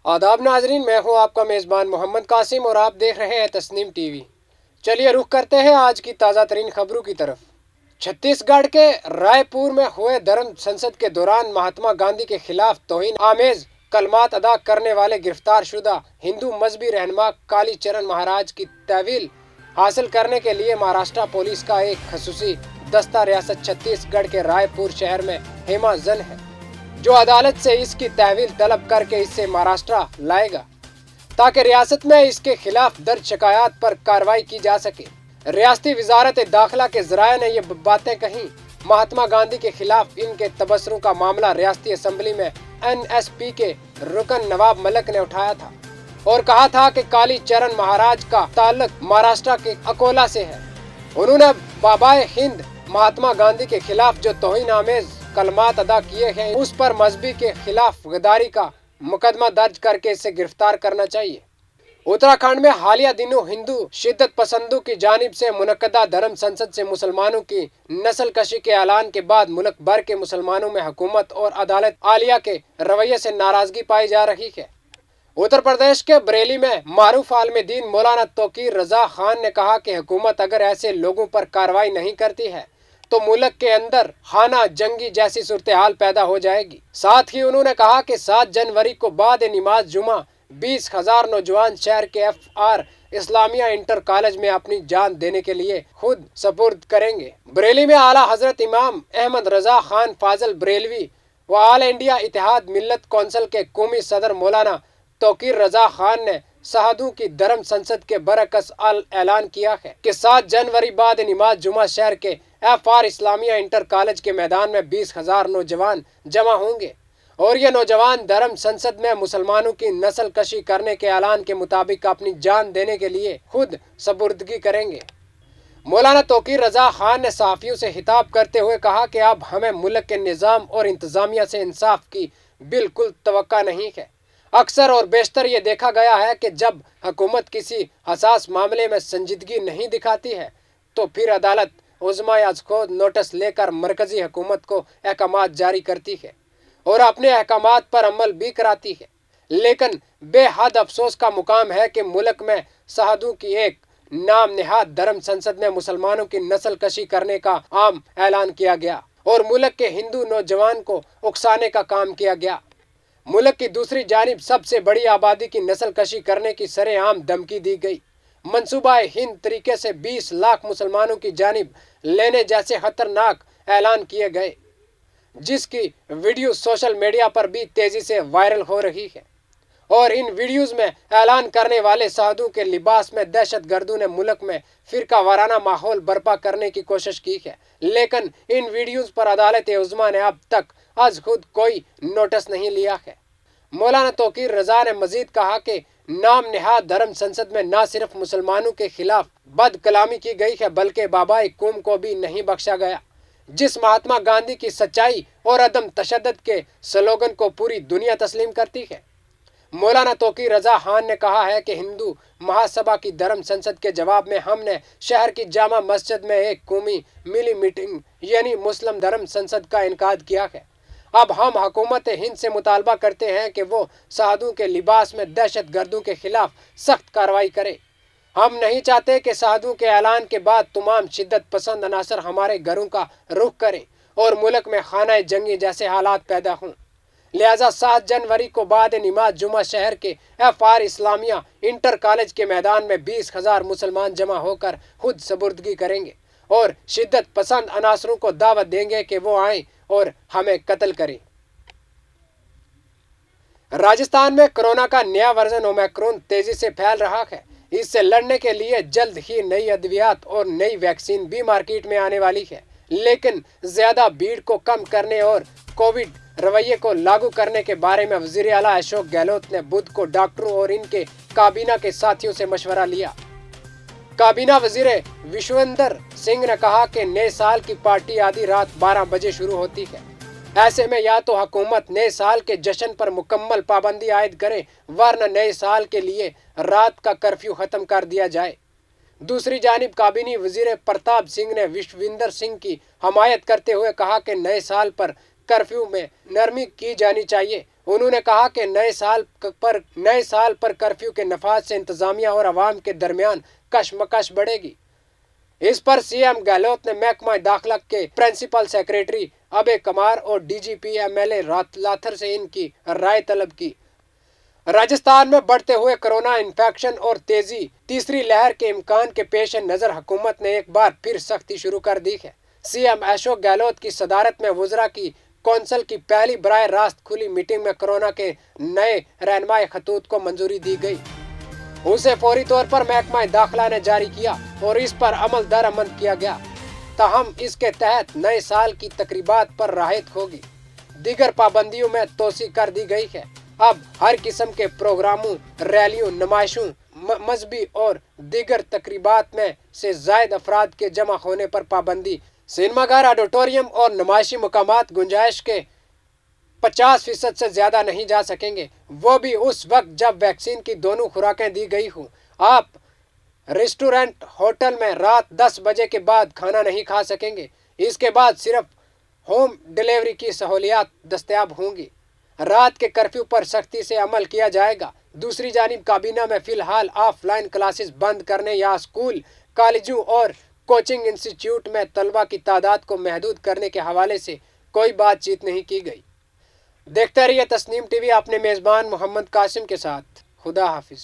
आदाब नाजरीन, मैं हूं आपका मेज़बान मोहम्मद कासिम और आप देख रहे हैं तस्नीम टीवी। चलिए रुख करते हैं आज की ताज़ा तरीन खबरों की तरफ। छत्तीसगढ़ के रायपुर में हुए धर्म संसद के दौरान महात्मा गांधी के खिलाफ तौहीन आमेज कलमात अदा करने वाले गिरफ्तार शुदा हिंदू मजहबी रहनुमा कालीचरण महाराज की तहवील हासिल करने के लिए महाराष्ट्र पुलिस का एक खसूसी दस्ता रियासत छत्तीसगढ़ के रायपुर शहर में हेमाजन है, जो अदालत से इसकी तहवील तलब करके इसे महाराष्ट्र लाएगा ताकि रियासत में इसके खिलाफ दर्ज शिकायत पर कार्रवाई की जा सके। रियासती वजारत दाखिला के जराये ने ये बातें कही। महात्मा गांधी के खिलाफ इनके तबसरों का मामला रियासती असम्बली में NSP के रुकन नवाब मलिक ने उठाया था और कहा था कि कालीचरण महाराज का ताल्लुक महाराष्ट्र के अकोला से है। उन्होंने बाबाए हिंद महात्मा गांधी के खिलाफ जो तौहीन आमेज कलमात अदा किए हैं उस पर मजहबी के खिलाफ गद्दारी का मुकदमा दर्ज करके इसे गिरफ्तार करना चाहिए। उत्तराखंड में हालिया दिनों हिंदू शिद्दत पसंदों की जानिब से मुनक्कदा धर्म संसद से मुसलमानों की नस्ल कशी के ऐलान के बाद मुल्क भर के मुसलमानों में हुकूमत और अदालत आलिया के रवैये से नाराजगी पाई जा रही है। उत्तर प्रदेश के बरेली में मारूफ आलम दीन मौलाना तौकीर रजा खान ने कहा कि हुकूमत अगर ऐसे लोगों पर कार्रवाई नहीं करती है तो मुल्क के अंदर खाना जंगी जैसी सूरत हाल पैदा हो जाएगी। साथ ही उन्होंने कहा कि 7 जनवरी को बाद नमाज जुमा 20,000 नौजवान शहर के FR इस्लामिया इंटर कॉलेज में अपनी जान देने के लिए खुद सपुर्द करेंगे। बरेली में आला हजरत इमाम अहमद रजा खान फाजल बरेलवी व ऑल इंडिया इत्तेहाद मिल्लत कौंसिल के कौमी सदर मौलाना तौकीर रजा खान ने शहादों की धर्म संसद के बरअक्स ऐलान किया है कि 7 जनवरी बाद नमाज जुमा शहर के FR इस्लामिया इंटर कॉलेज के मैदान में 20,000 नौजवान जमा होंगे और ये नौजवान धर्म संसद में मुसलमानों की नस्ल कशी करने के ऐलान के मुताबिक अपनी जान देने के लिए खुद सपुर्दगी करेंगे। मौलाना तौकीर रजा खान ने सहाफियों से खिताब करते हुए कहा कि अब हमें मुल्क के निज़ाम और इंतजामिया से इंसाफ की बिल्कुल तवक्का नहीं है। अक्सर और बेशतर ये देखा गया है कि जब हुकूमत किसी हसास मामले में संजीदगी नहीं दिखाती है तो फिर अदालत उज़्मा या खुद नोटिस लेकर मरकजी हुकूमत को अहकामात जारी करती है और अपने अहकामात पर अमल भी कराती है। लेकिन बेहद अफसोस का मुकाम है कि मुल्क में शहादों की एक नाम निहाद धर्म संसद में मुसलमानों की नस्ल कशी करने का आम ऐलान किया गया और मुल्क के हिंदू नौजवान को उकसाने का काम किया गया। मुल्क की दूसरी जानिब सबसे बड़ी आबादी की नस्ल कशी करने की सरेआम धमकी दी गई। मंसूबा हिंद तरीके से 20 लाख मुसलमानों की जानिब लेने जैसे खतरनाक ऐलान किए गए, जिसकी वीडियो सोशल मीडिया पर भी तेजी से वायरल हो रही है। और इन वीडियोस में ऐलान करने वाले साधु के लिबास में दहशत गर्दों ने मुल्क में फिरका वाराना माहौल बर्पा करने की कोशिश की है, लेकिन इन वीडियोस पर अदालत उज़्मा ने अब तक आज खुद कोई नोटिस नहीं लिया है। मौलाना तौकीर रजा ने मजीद कहा कि नाम निहाद धर्म संसद में न सिर्फ मुसलमानों के खिलाफ बद कलामी की गई है बल्कि बाबाए कौम को भी नहीं बख्शा गया, जिस महात्मा गांधी की सच्चाई और अदम तशद्दुद के स्लोगन को पूरी दुनिया तस्लीम करती है। मौलाना तौकीर रजा खान ने कहा है कि हिंदू महासभा की धर्म संसद के जवाब में हमने शहर की जामा मस्जिद में एक कौमी मिली मीटिंग यानी मुस्लिम धर्म संसद का इनकाद किया है। अब हम हुकूमत हिंद से मुतालबा करते हैं कि वो शहादों के लिबास में दहशत गर्दों के खिलाफ सख्त कार्रवाई करे। हम नहीं चाहते कि शहादों के ऐलान के बाद तमाम शिद्दत पसंद अनासर हमारे घरों का रुख करें और मुल्क में खाना जंगी जैसे हालात पैदा हों। लिहाजा 7 जनवरी को बाद नमाज जुमा शहर के FR इस्लामिया इंटर कॉलेज के मैदान में 20,000 मुसलमान जमा होकर खुद सपुर्दगी करेंगे और शिद्दत पसंद अनासरों को दावत देंगे कि वो आएं और हमें कत्ल करें। राजस्थान में कोरोना का नया वर्जन ओमिक्रॉन तेजी से फैल रहा है। इससे लड़ने के लिए जल्द ही नई अद्वियात और नई वैक्सीन भी मार्केट में आने वाली है, लेकिन ज्यादा भीड़ को कम करने और कोविड रवैये को लागू करने के बारे में वजीर आला अशोक गहलोत ने बुध को डॉक्टरों और इनके काबीना के साथियों से मशवरा लिया। काबीना वजीर विश्वेंद्र सिंह ने कहा कि नए साल की पार्टी आधी रात 12 बजे शुरू होती है। ऐसे में या तो हुकूमत नए साल के जश्न पर मुकम्मल पाबंदी आयद करे वरना नए साल के लिए रात का कर्फ्यू खत्म कर दिया जाए। दूसरी जानिब काबीनी वजीर प्रताप सिंह ने विश्वेंद्र सिंह की हमायत करते हुए कहा कि नए साल पर कर्फ्यू में नरमी की जानी चाहिए انہوں نے کہا کہ نئے سال پر کرفیو کے نفاذ سے انتظامیہ اور عوام کے درمیان کشمکش بڑھے گی۔ اس پر سی ایم گہلوت نے محکمہ داخلہ کے پرنسپل سیکریٹری ابے کمار اور D G P M L A Lather سے ان کی رائے طلب کی۔ راجستھان میں بڑھتے ہوئے کرونا انفیکشن اور تیسری لہر کے امکان کے پیش نظر حکومت نے ایک بار پھر سختی شروع کر دی ہے۔ سی ایم اشوک گہلوت کی صدارت میں وزراء کی کونسل کی پہلی براہ راست کھلی میٹنگ میں کرونا کے نئے رہنمائی خطوط کو منظوری دی گئی۔ اسے فوری طور پر محکمہ داخلہ نے جاری کیا اور اس پر عمل درآمد کیا گیا۔ تاہم اس کے تحت نئے سال کی تقریبات پر راحت ہوگی۔ دیگر پابندیوں میں توسیع کر دی گئی ہے۔ اب ہر قسم کے پروگراموں، ریلیوں، نمائشوں، مذہبی اور دیگر تقریبات میں سے زائد افراد کے جمع ہونے پر پابندی، سینما گھر، آڈیٹوریم اور نمائشی مقامات گنجائش کے 50% سے زیادہ نہیں جا سکیں گے، وہ بھی اس وقت جب ویکسین کی دونوں خوراکیں دی گئی ہوں۔ آپ ریسٹورنٹ، ہوٹل میں رات 10 بجے کے بعد کھانا نہیں کھا سکیں گے۔ اس کے بعد صرف ہوم ڈیلیوری کی سہولیات دستیاب ہوں گی۔ رات کے کرفیو پر سختی سے عمل کیا جائے گا۔ دوسری جانب کابینہ میں فی الحال آف لائن کلاسز بند کرنے یا اسکول، کالجوں اور کوچنگ انسٹیٹیوٹ میں طلبہ کی تعداد کو محدود کرنے کے حوالے سے کوئی بات چیت نہیں کی گئی۔ دیکھتے رہیے تسنیم ٹی وی اپنے میزبان محمد قاسم کے ساتھ۔ خدا حافظ۔